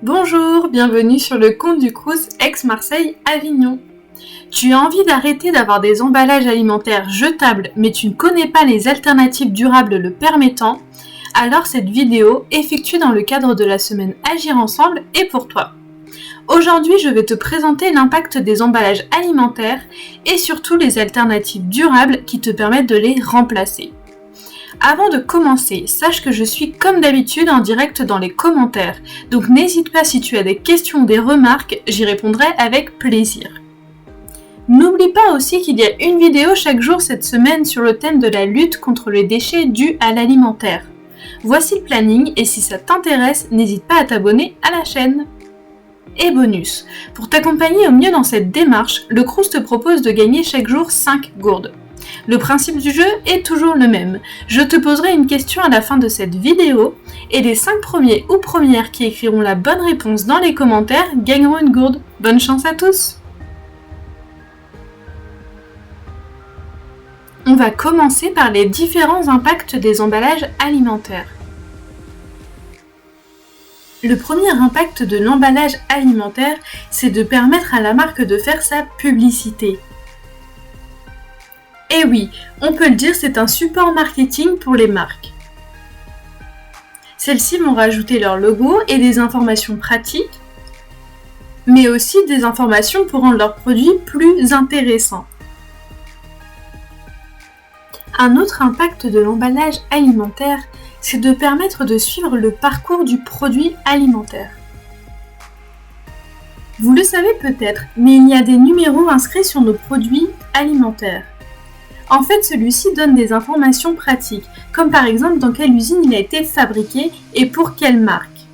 Bonjour, bienvenue sur le compte du Crous Aix-Marseille-Avignon. Tu as envie d'arrêter d'avoir des emballages alimentaires jetables mais tu ne connais pas les alternatives durables le permettant? Alors cette vidéo, effectuée dans le cadre de la semaine Agir Ensemble, est pour toi. Aujourd'hui, je vais te présenter l'impact des emballages alimentaires et surtout les alternatives durables qui te permettent de les remplacer. Avant de commencer, sache que je suis comme d'habitude en direct dans les commentaires, donc n'hésite pas si tu as des questions ou des remarques, j'y répondrai avec plaisir. N'oublie pas aussi qu'il y a une vidéo chaque jour cette semaine sur le thème de la lutte contre les déchets dus à l'alimentaire. Voici le planning et si ça t'intéresse, n'hésite pas à t'abonner à la chaîne. Et bonus, pour t'accompagner au mieux dans cette démarche, le Crous te propose de gagner chaque jour 5 gourdes. Le principe du jeu est toujours le même. Je te poserai une question à la fin de cette vidéo et les 5 premiers ou premières qui écriront la bonne réponse dans les commentaires gagneront une gourde. Bonne chance à tous! On va commencer par les différents impacts des emballages alimentaires. Le premier impact de l'emballage alimentaire, c'est de permettre à la marque de faire sa publicité. Et oui, on peut le dire, c'est un support marketing pour les marques. Celles-ci vont rajouter leur logo et des informations pratiques, mais aussi des informations pour rendre leurs produits plus intéressants. Un autre impact de l'emballage alimentaire, c'est de permettre de suivre le parcours du produit alimentaire. Vous le savez peut-être, mais il y a des numéros inscrits sur nos produits alimentaires. En fait, celui-ci donne des informations pratiques, comme par exemple dans quelle usine il a été fabriqué et pour quelle marque.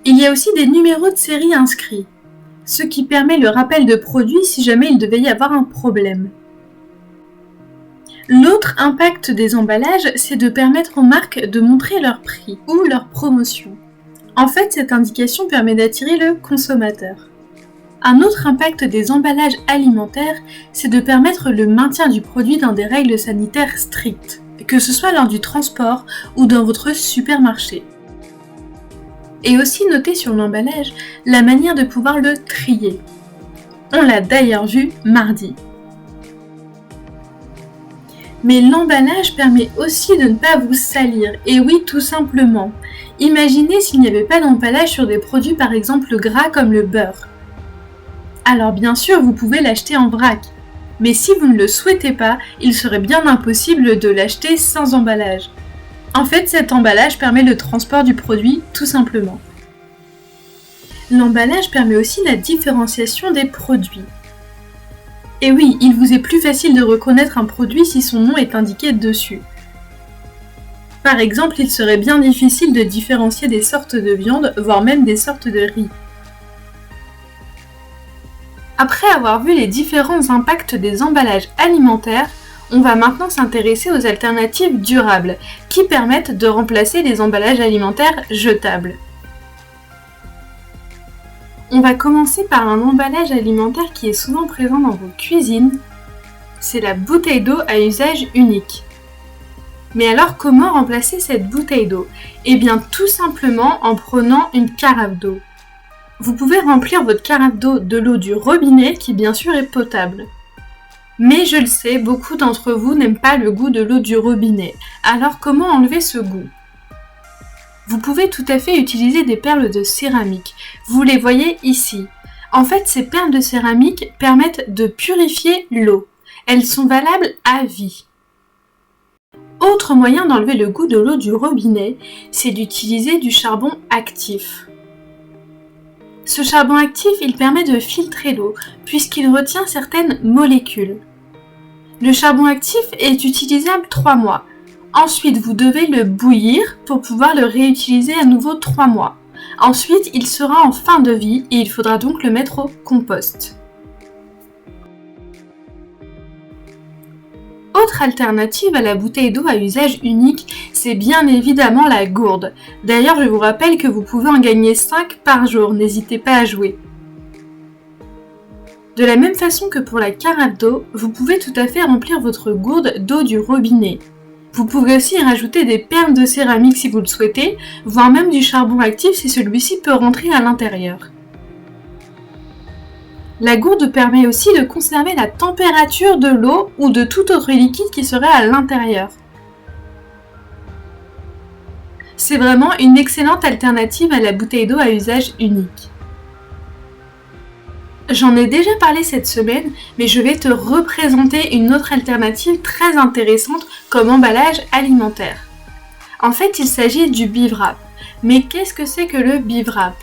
Il y a aussi des numéros de série inscrits, ce qui permet le rappel de produits si jamais il devait y avoir un problème. L'autre impact des emballages, c'est de permettre aux marques de montrer leur prix ou leur promotion. En fait, cette indication permet d'attirer le consommateur. Un autre impact des emballages alimentaires, c'est de permettre le maintien du produit dans des règles sanitaires strictes, que ce soit lors du transport ou dans votre supermarché. Et aussi noter sur l'emballage la manière de pouvoir le trier. On l'a d'ailleurs vu mardi. Mais l'emballage permet aussi de ne pas vous salir, et oui, tout simplement. Imaginez s'il n'y avait pas d'emballage sur des produits par exemple gras comme le beurre. Alors bien sûr, vous pouvez l'acheter en vrac, mais si vous ne le souhaitez pas, il serait bien impossible de l'acheter sans emballage. En fait, cet emballage permet le transport du produit, tout simplement. L'emballage permet aussi la différenciation des produits. Et oui, il vous est plus facile de reconnaître un produit si son nom est indiqué dessus. Par exemple, il serait bien difficile de différencier des sortes de viande, voire même des sortes de riz. Après avoir vu les différents impacts des emballages alimentaires, on va maintenant s'intéresser aux alternatives durables, qui permettent de remplacer les emballages alimentaires jetables. On va commencer par un emballage alimentaire qui est souvent présent dans vos cuisines, c'est la bouteille d'eau à usage unique. Mais alors comment remplacer cette bouteille d'eau? Eh bien tout simplement en prenant une carafe d'eau. Vous pouvez remplir votre carafe d'eau de l'eau du robinet qui bien sûr est potable. Mais je le sais, beaucoup d'entre vous n'aiment pas le goût de l'eau du robinet. Alors comment enlever ce goût? Vous pouvez tout à fait utiliser des perles de céramique. Vous les voyez ici. En fait, ces perles de céramique permettent de purifier l'eau. Elles sont valables à vie. Autre moyen d'enlever le goût de l'eau du robinet, c'est d'utiliser du charbon actif. Ce charbon actif, il permet de filtrer l'eau, puisqu'il retient certaines molécules. Le charbon actif est utilisable 3 mois. Ensuite, vous devez le bouillir pour pouvoir le réutiliser à nouveau 3 mois. Ensuite, il sera en fin de vie et il faudra donc le mettre au compost. Autre alternative à la bouteille d'eau à usage unique, c'est bien évidemment la gourde. D'ailleurs, je vous rappelle que vous pouvez en gagner 5 par jour, n'hésitez pas à jouer. De la même façon que pour la carafe d'eau, vous pouvez tout à fait remplir votre gourde d'eau du robinet. Vous pouvez aussi y rajouter des perles de céramique si vous le souhaitez, voire même du charbon actif si celui-ci peut rentrer à l'intérieur. La gourde permet aussi de conserver la température de l'eau ou de tout autre liquide qui serait à l'intérieur. C'est vraiment une excellente alternative à la bouteille d'eau à usage unique. J'en ai déjà parlé cette semaine, mais je vais te représenter une autre alternative très intéressante comme emballage alimentaire. En fait, il s'agit du Bivwrap. Mais qu'est-ce que c'est que le Bivwrap ?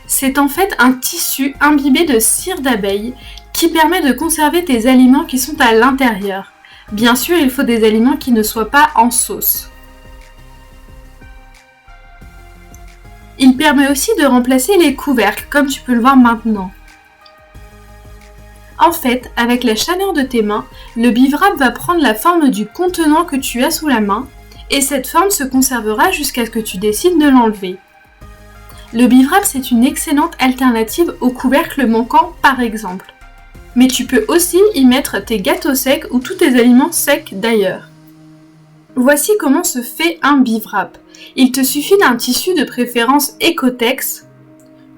C'est en fait un tissu imbibé de cire d'abeille qui permet de conserver tes aliments qui sont à l'intérieur. Bien sûr, il faut des aliments qui ne soient pas en sauce. Il permet aussi de remplacer les couvercles, comme tu peux le voir maintenant. En fait, avec la chaleur de tes mains, le Bivwrap va prendre la forme du contenant que tu as sous la main, et cette forme se conservera jusqu'à ce que tu décides de l'enlever. Le Bivwrap, c'est une excellente alternative au couvercle manquant par exemple. Mais tu peux aussi y mettre tes gâteaux secs ou tous tes aliments secs d'ailleurs. Voici comment se fait un Bivwrap. Il te suffit d'un tissu de préférence Ecotex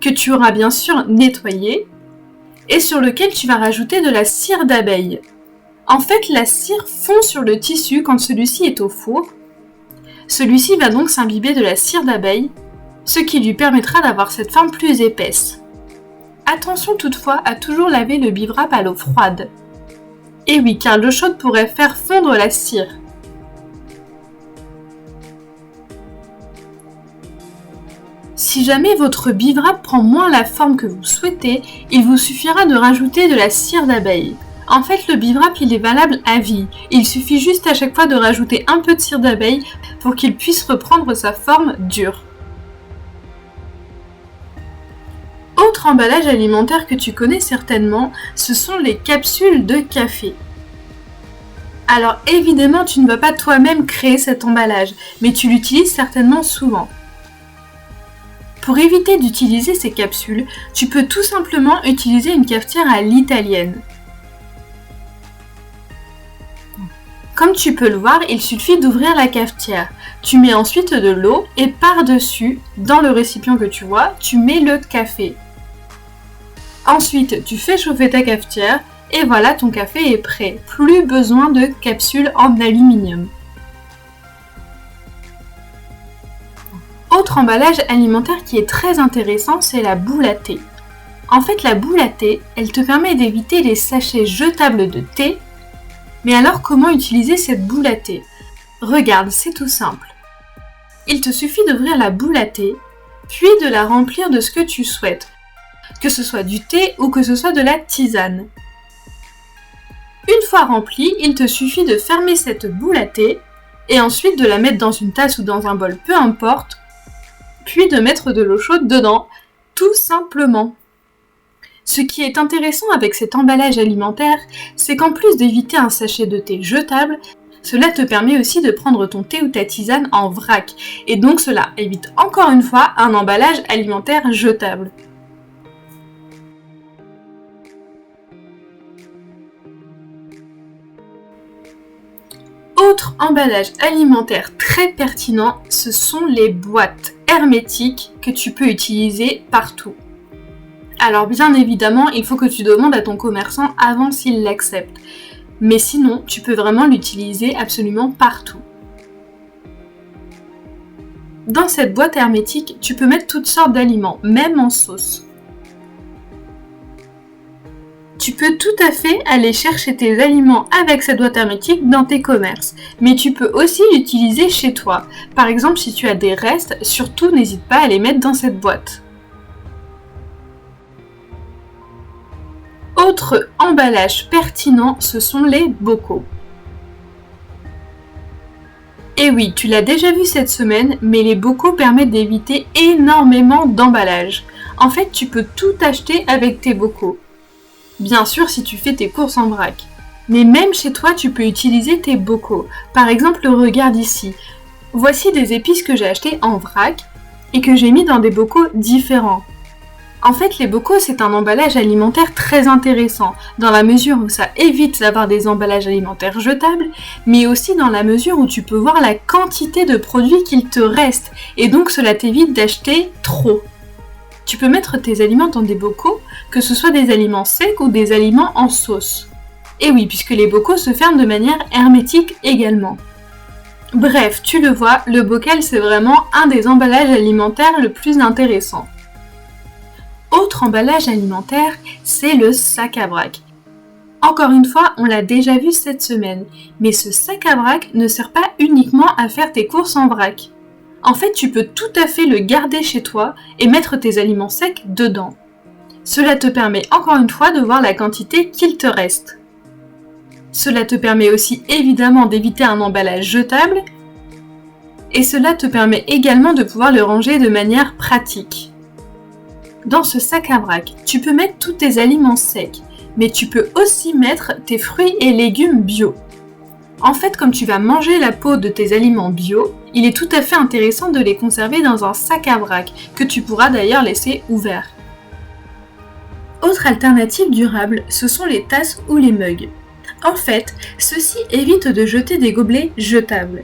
que tu auras bien sûr nettoyé et sur lequel tu vas rajouter de la cire d'abeille. En fait, la cire fond sur le tissu quand celui-ci est au four. Celui-ci va donc s'imbiber de la cire d'abeille, ce qui lui permettra d'avoir cette forme plus épaisse. Attention toutefois à toujours laver le Bivwrap à l'eau froide. Et oui, car l'eau chaude pourrait faire fondre la cire. Si jamais votre Bivwrap prend moins la forme que vous souhaitez, il vous suffira de rajouter de la cire d'abeille. En fait, le Bivwrap, il est valable à vie. Il suffit juste à chaque fois de rajouter un peu de cire d'abeille pour qu'il puisse reprendre sa forme dure. Autre emballage alimentaire que tu connais certainement, ce sont les capsules de café. Alors évidemment, tu ne vas pas toi-même créer cet emballage, mais tu l'utilises certainement souvent. Pour éviter d'utiliser ces capsules, tu peux tout simplement utiliser une cafetière à l'italienne. Comme tu peux le voir, il suffit d'ouvrir la cafetière. Tu mets ensuite de l'eau et par-dessus, dans le récipient que tu vois, tu mets le café. Ensuite, tu fais chauffer ta cafetière et voilà, ton café est prêt. Plus besoin de capsules en aluminium. Autre emballage alimentaire qui est très intéressant, c'est la boule à thé. En fait, la boule à thé, elle te permet d'éviter les sachets jetables de thé. Mais alors, comment utiliser cette boule à thé ? Regarde, c'est tout simple. Il te suffit d'ouvrir la boule à thé, puis de la remplir de ce que tu souhaites, que ce soit du thé ou que ce soit de la tisane. Une fois remplie, il te suffit de fermer cette boule à thé et ensuite de la mettre dans une tasse ou dans un bol, peu importe, puis de mettre de l'eau chaude dedans, tout simplement. Ce qui est intéressant avec cet emballage alimentaire, c'est qu'en plus d'éviter un sachet de thé jetable, cela te permet aussi de prendre ton thé ou ta tisane en vrac, et donc cela évite encore une fois un emballage alimentaire jetable. Autre emballage alimentaire très pertinent, ce sont les boîtes hermétiques que tu peux utiliser partout. Alors bien évidemment, il faut que tu demandes à ton commerçant avant s'il l'accepte. Mais sinon, tu peux vraiment l'utiliser absolument partout. Dans cette boîte hermétique, tu peux mettre toutes sortes d'aliments, même en sauce. Tu peux tout à fait aller chercher tes aliments avec cette boîte hermétique dans tes commerces, mais tu peux aussi l'utiliser chez toi. Par exemple, si tu as des restes, surtout n'hésite pas à les mettre dans cette boîte. Autre emballage pertinent, ce sont les bocaux. Et oui, tu l'as déjà vu cette semaine, mais les bocaux permettent d'éviter énormément d'emballages. En fait, tu peux tout acheter avec tes bocaux. Bien sûr, si tu fais tes courses en vrac. Mais même chez toi, tu peux utiliser tes bocaux. Par exemple, regarde ici. Voici des épices que j'ai achetées en vrac et que j'ai mis dans des bocaux différents. En fait, les bocaux, c'est un emballage alimentaire très intéressant, dans la mesure où ça évite d'avoir des emballages alimentaires jetables, mais aussi dans la mesure où tu peux voir la quantité de produits qu'il te reste, et donc cela t'évite d'acheter trop. Tu peux mettre tes aliments dans des bocaux, que ce soit des aliments secs ou des aliments en sauce. Et oui, puisque les bocaux se ferment de manière hermétique également. Bref, tu le vois, le bocal c'est vraiment un des emballages alimentaires le plus intéressant. Autre emballage alimentaire, c'est le sac à vrac. Encore une fois, on l'a déjà vu cette semaine, mais ce sac à vrac ne sert pas uniquement à faire tes courses en vrac. En fait, tu peux tout à fait le garder chez toi et mettre tes aliments secs dedans. Cela te permet encore une fois de voir la quantité qu'il te reste. Cela te permet aussi évidemment d'éviter un emballage jetable et cela te permet également de pouvoir le ranger de manière pratique. Dans ce sac à vrac, tu peux mettre tous tes aliments secs, mais tu peux aussi mettre tes fruits et légumes bio. En fait, comme tu vas manger la peau de tes aliments bio, il est tout à fait intéressant de les conserver dans un sac à vrac, que tu pourras d'ailleurs laisser ouvert. Autre alternative durable, ce sont les tasses ou les mugs. En fait, ceux-ci évitent de jeter des gobelets jetables.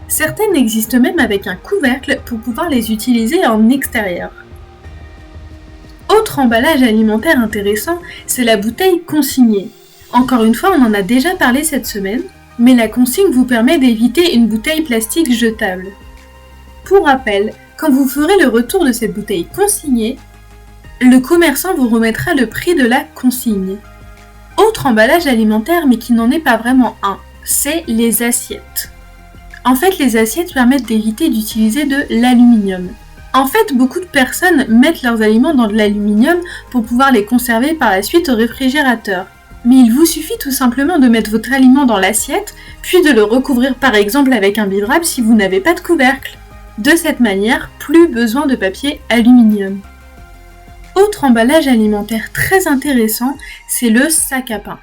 Certaines existent même avec un couvercle pour pouvoir les utiliser en extérieur. Autre emballage alimentaire intéressant, c'est la bouteille consignée. Encore une fois, on en a déjà parlé cette semaine, mais la consigne vous permet d'éviter une bouteille plastique jetable. Pour rappel, quand vous ferez le retour de cette bouteille consignée, le commerçant vous remettra le prix de la consigne. Autre emballage alimentaire, mais qui n'en est pas vraiment un, c'est les assiettes. En fait, les assiettes permettent d'éviter d'utiliser de l'aluminium. En fait, beaucoup de personnes mettent leurs aliments dans de l'aluminium pour pouvoir les conserver par la suite au réfrigérateur. Mais il vous suffit tout simplement de mettre votre aliment dans l'assiette, puis de le recouvrir par exemple avec un biberap si vous n'avez pas de couvercle. De cette manière, plus besoin de papier aluminium. Autre emballage alimentaire très intéressant, c'est le sac à pain.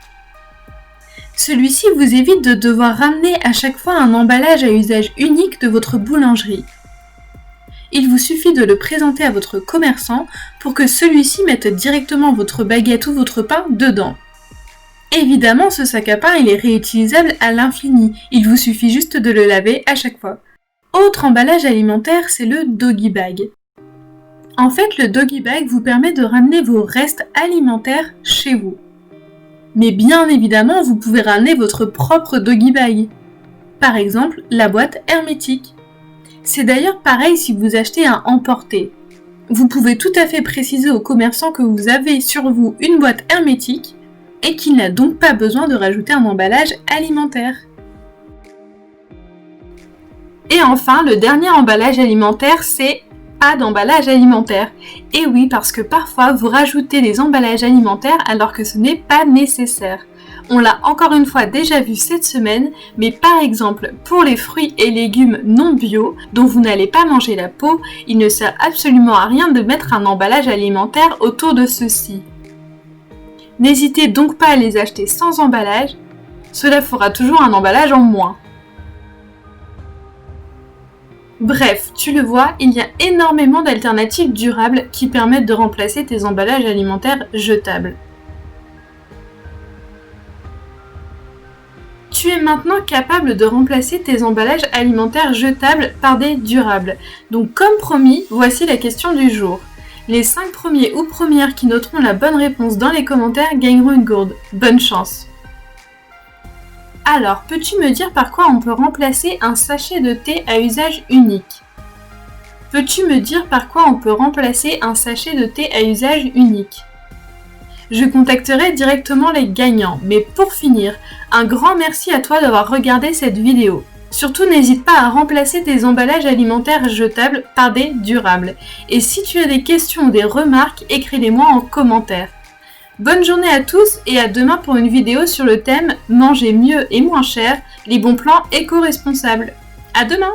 Celui-ci vous évite de devoir ramener à chaque fois un emballage à usage unique de votre boulangerie. Il vous suffit de le présenter à votre commerçant pour que celui-ci mette directement votre baguette ou votre pain dedans. Évidemment, ce sac à pain il est réutilisable à l'infini, il vous suffit juste de le laver à chaque fois. Autre emballage alimentaire, c'est le doggy bag. En fait, le doggy bag vous permet de ramener vos restes alimentaires chez vous. Mais bien évidemment, vous pouvez ramener votre propre doggy bag. Par exemple, la boîte hermétique. C'est d'ailleurs pareil si vous achetez un emporté. Vous pouvez tout à fait préciser au commerçant que vous avez sur vous une boîte hermétique et qu'il n'a donc pas besoin de rajouter un emballage alimentaire. Et enfin, le dernier emballage alimentaire, c'est pas d'emballage alimentaire. Et oui, parce que parfois vous rajoutez des emballages alimentaires alors que ce n'est pas nécessaire. On l'a encore une fois déjà vu cette semaine, mais par exemple, pour les fruits et légumes non bio, dont vous n'allez pas manger la peau, il ne sert absolument à rien de mettre un emballage alimentaire autour de ceux-ci. N'hésitez donc pas à les acheter sans emballage, cela fera toujours un emballage en moins. Bref, tu le vois, il y a énormément d'alternatives durables qui permettent de remplacer tes emballages alimentaires jetables. Tu es maintenant capable de remplacer tes emballages alimentaires jetables par des durables. Donc comme promis, voici la question du jour. Les 5 premiers ou premières qui noteront la bonne réponse dans les commentaires gagneront une gourde. Bonne chance! Alors, peux-tu me dire par quoi on peut remplacer un sachet de thé à usage unique? Peux-tu me dire par quoi on peut remplacer un sachet de thé à usage unique? Je contacterai directement les gagnants, mais pour finir, un grand merci à toi d'avoir regardé cette vidéo. Surtout n'hésite pas à remplacer tes emballages alimentaires jetables par des durables. Et si tu as des questions ou des remarques, écris-les-moi en commentaire. Bonne journée à tous et à demain pour une vidéo sur le thème « Manger mieux et moins cher, les bons plans éco-responsables ». À demain!